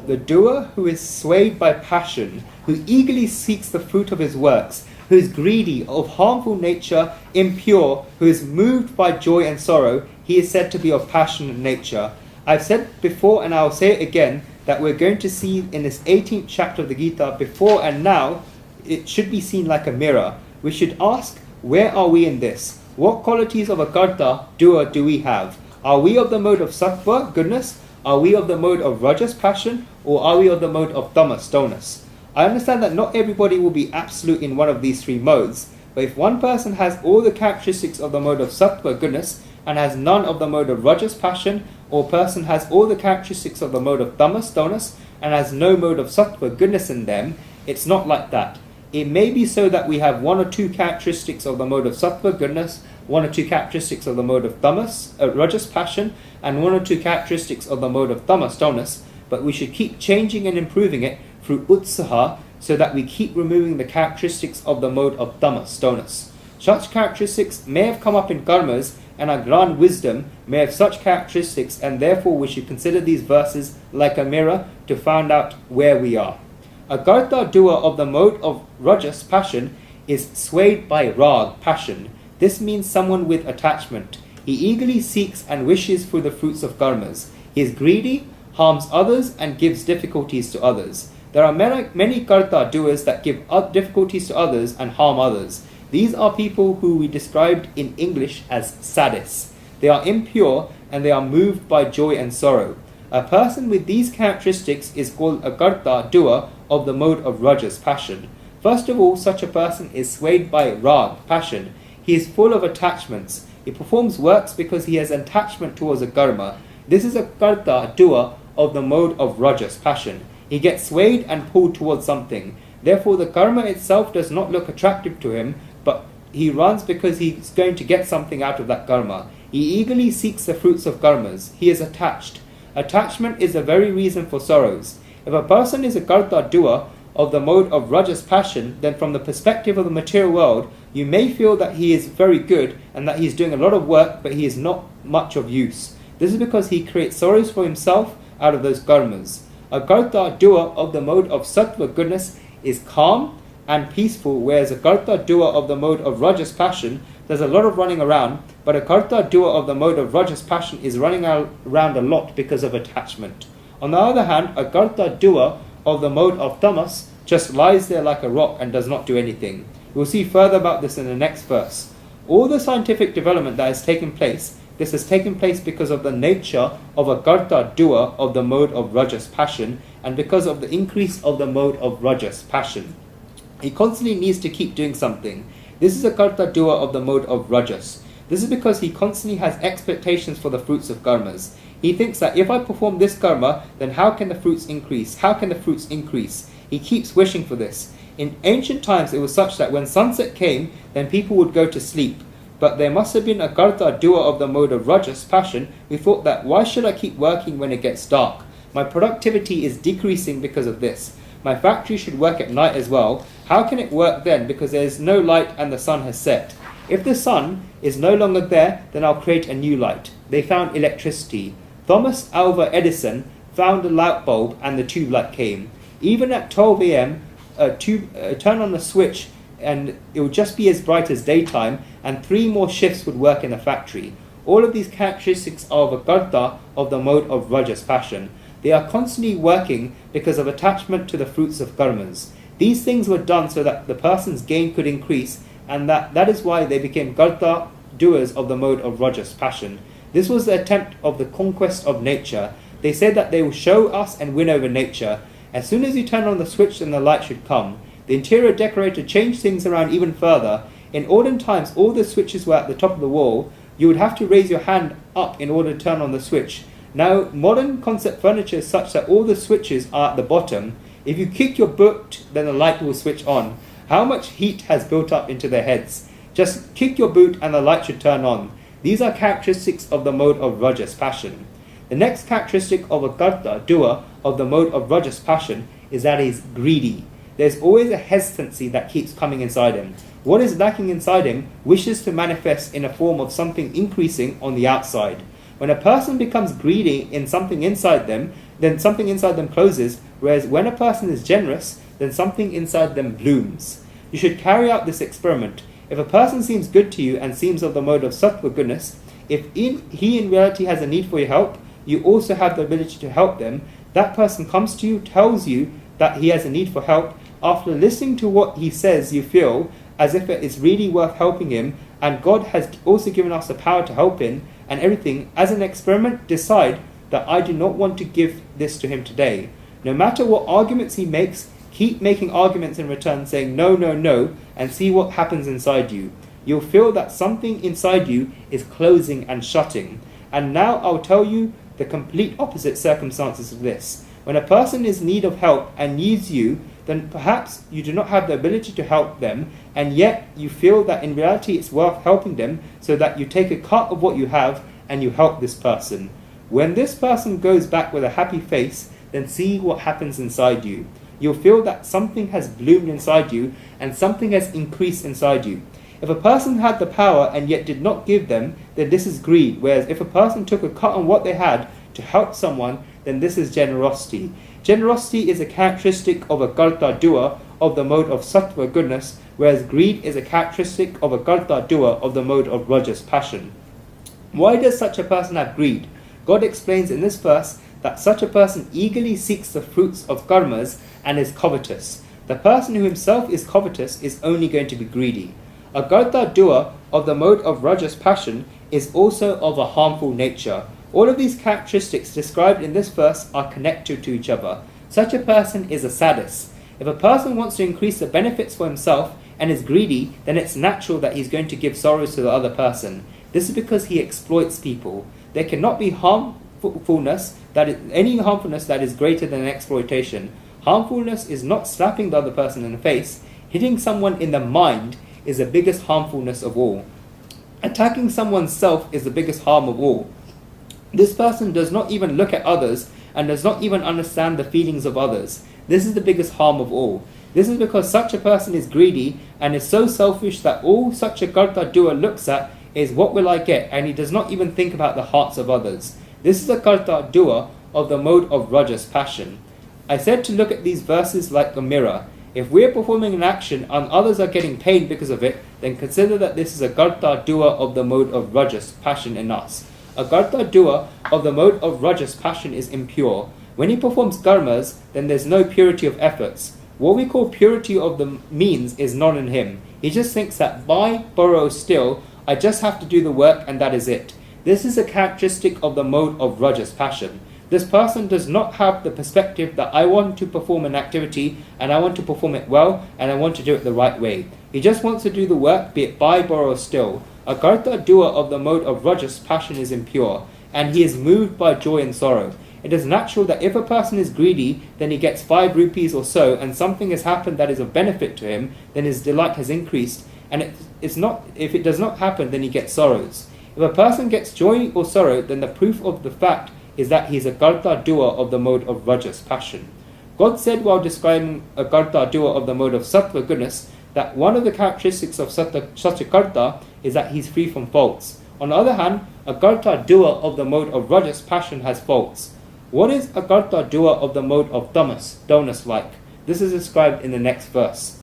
the doer who is swayed by passion, who eagerly seeks the fruit of his works, who is greedy, of harmful nature, impure, who is moved by joy and sorrow, he is said to be of passionate nature. I've said before, and I'll say it again, that we're going to see in this 18th chapter of the Gita, before and now, it should be seen like a mirror. We should ask, where are we in this? What qualities of a karta, doer, do we have? Are we of the mode of sattva, goodness? Are we of the mode of rajas, passion? Or are we of the mode of tamas, dullness? I understand that not everybody will be absolute in one of these three modes, but if one person has all the characteristics of the mode of sattva, goodness, and has none of the mode of rajas, passion, or a person has all the characteristics of the mode of tamas, dullness, and has no mode of sattva, goodness in them, it's not like that. It may be so that we have one or two characteristics of the mode of sattva, goodness, one or two characteristics of the mode of tamas, rajas, passion, and one or two characteristics of the mode of tamas, dullness, but we should keep changing and improving it through utsaha, so that we keep removing the characteristics of the mode of tamas, dullness. Such characteristics may have come up in karmas, and our grand wisdom may have such characteristics, and therefore we should consider these verses like a mirror to find out where we are. A karta doer of the mode of rajas, passion, is swayed by rag, passion. This means someone with attachment. He eagerly seeks and wishes for the fruits of karmas. He is greedy, harms others, and gives difficulties to others. There are many karta doers that give difficulties to others and harm others. These are people who we described in English as sadists. They are impure and they are moved by joy and sorrow. A person with these characteristics is called a karta doer of the mode of rajas, passion. First of all, such a person is swayed by rag, passion. He is full of attachments. He performs works because he has attachment towards a karma. This is a karta doer of the mode of rajas, passion. He gets swayed and pulled towards something. Therefore, the karma itself does not look attractive to him, but he runs because he's going to get something out of that karma. He eagerly seeks the fruits of karmas. He is attached. Attachment is the very reason for sorrows. If a person is a karta doer of the mode of rajas, passion, then from the perspective of the material world, you may feel that he is very good and that he is doing a lot of work, but he is not much of use. This is because he creates sorrows for himself out of those karmas. A karta doer of the mode of sattva, goodness, is calm and peaceful, whereas a karta doer of the mode of rajas, passion, there's a lot of running around, but a karta doer of the mode of rajas, passion is running around a lot because of attachment. On the other hand, a karta doer of the mode of tamas just lies there like a rock and does not do anything. We'll see further about this in the next verse. All the scientific development that has taken place, this has taken place because of the nature of a karta doer of the mode of rajas, passion, and because of the increase of the mode of rajas, passion. He constantly needs to keep doing something. This is a karta doer of the mode of rajas. This is because he constantly has expectations for the fruits of karmas. He thinks that if I perform this karma, then how can the fruits increase? How can the fruits increase? He keeps wishing for this. In ancient times, it was such that when sunset came, then people would go to sleep. But there must have been a karta doer of the mode of rajas, passion, who thought that why should I keep working when it gets dark? My productivity is decreasing because of this. My factory should work at night as well. How can it work then? Because there is no light and the sun has set. If the sun is no longer there, then I'll create a new light. They found electricity. Thomas Alva Edison found a light bulb and the tube light came. Even at 12 a.m., turn on the switch and it would just be as bright as daytime, and 3 more shifts would work in the factory. All of these characteristics are of a karta of the mode of rajas, passion. They are constantly working because of attachment to the fruits of karmas. These things were done so that the person's gain could increase, and that is why they became karta doers of the mode of rajas, passion. This was the attempt of the conquest of nature. They said that they will show us and win over nature. As soon as you turn on the switch, then the light should come. The interior decorator changed things around even further. In olden times, all the switches were at the top of the wall. You would have to raise your hand up in order to turn on the switch. Now, modern concept furniture is such that all the switches are at the bottom. If you kick your boot, then the light will switch on. How much heat has built up into their heads? Just kick your boot and the light should turn on. These are characteristics of the mode of rajas, passion. The next characteristic of a karta doer of the mode of rajas, passion is that he is greedy. There's always a hesitancy that keeps coming inside him. What is lacking inside him wishes to manifest in a form of something increasing on the outside. When a person becomes greedy in something inside them, then something inside them closes, whereas when a person is generous, then something inside them blooms. You should carry out this experiment. If a person seems good to you and seems of the mode of sattva goodness, if he in reality has a need for your help, you also have the ability to help them. That person comes to you, tells you that he has a need for help. After listening to what he says, you feel as if it is really worth helping him, and God has also given us the power to help him and everything. As an experiment, decide that I do not want to give this to him today. No matter what arguments he makes, keep making arguments in return, saying no, no, no, and see what happens inside you. You'll feel that something inside you is closing and shutting. And now I'll tell you the complete opposite circumstances of this. When a person is in need of help and needs you, then perhaps you do not have the ability to help them, and yet you feel that in reality it's worth helping them, so that you take a cut of what you have and you help this person. When this person goes back with a happy face, then see what happens inside you. You'll feel that something has bloomed inside you and something has increased inside you. If a person had the power and yet did not give them, then this is greed. Whereas if a person took a cut on what they had to help someone, then this is generosity. Generosity is a characteristic of a karta doer of the mode of sattva goodness, whereas greed is a characteristic of a karta doer of the mode of rajas passion. Why does such a person have greed? God explains in this verse that such a person eagerly seeks the fruits of karmas and is covetous. The person who himself is covetous is only going to be greedy. A karta doer of the mode of rajas passion is also of a harmful nature. All of these characteristics described in this verse are connected to each other. Such a person is a sadist. If a person wants to increase the benefits for himself and is greedy, then it's natural that he's going to give sorrows to the other person. This is because he exploits people. There cannot be any harmfulness that is greater than exploitation. Harmfulness is not slapping the other person in the face. Hitting someone in the mind is the biggest harmfulness of all. Attacking someone's self is the biggest harm of all. This person does not even look at others and does not even understand the feelings of others. This is the biggest harm of all. This is because such a person is greedy and is so selfish that all such a karta doer looks at is what will I get, and he does not even think about the hearts of others. This is a karta doer of the mode of rajas passion. I said to look at these verses like a mirror. If we are performing an action and others are getting pain because of it, then consider that this is a karta doer of the mode of rajas passion in us. A karta doer of the mode of rajas passion is impure. When he performs karmas, then there's no purity of efforts. What we call purity of the means is not in him. He just thinks that buy, borrow, steal, I just have to do the work and that is it. This is a characteristic of the mode of rajas passion. This person does not have the perspective that I want to perform an activity and I want to perform it well and I want to do it the right way. He just wants to do the work, be it buy, borrow, or steal. A karta doer of the mode of rajas passion is impure, and he is moved by joy and sorrow. It is natural that if a person is greedy, then he gets 5 rupees or so, and something has happened that is of benefit to him, then his delight has increased. And if it does not happen, then he gets sorrows. If a person gets joy or sorrow, then the proof of the fact is that he is a karta doer of the mode of rajas passion. God said while describing a karta doer of the mode of sattva goodness, that one of the characteristics of such a karta is that he is free from faults. On the other hand, a karta doer of the mode of rajas passion has faults. What is a karta doer of the mode of tamas, dullness like? This is described in the next verse.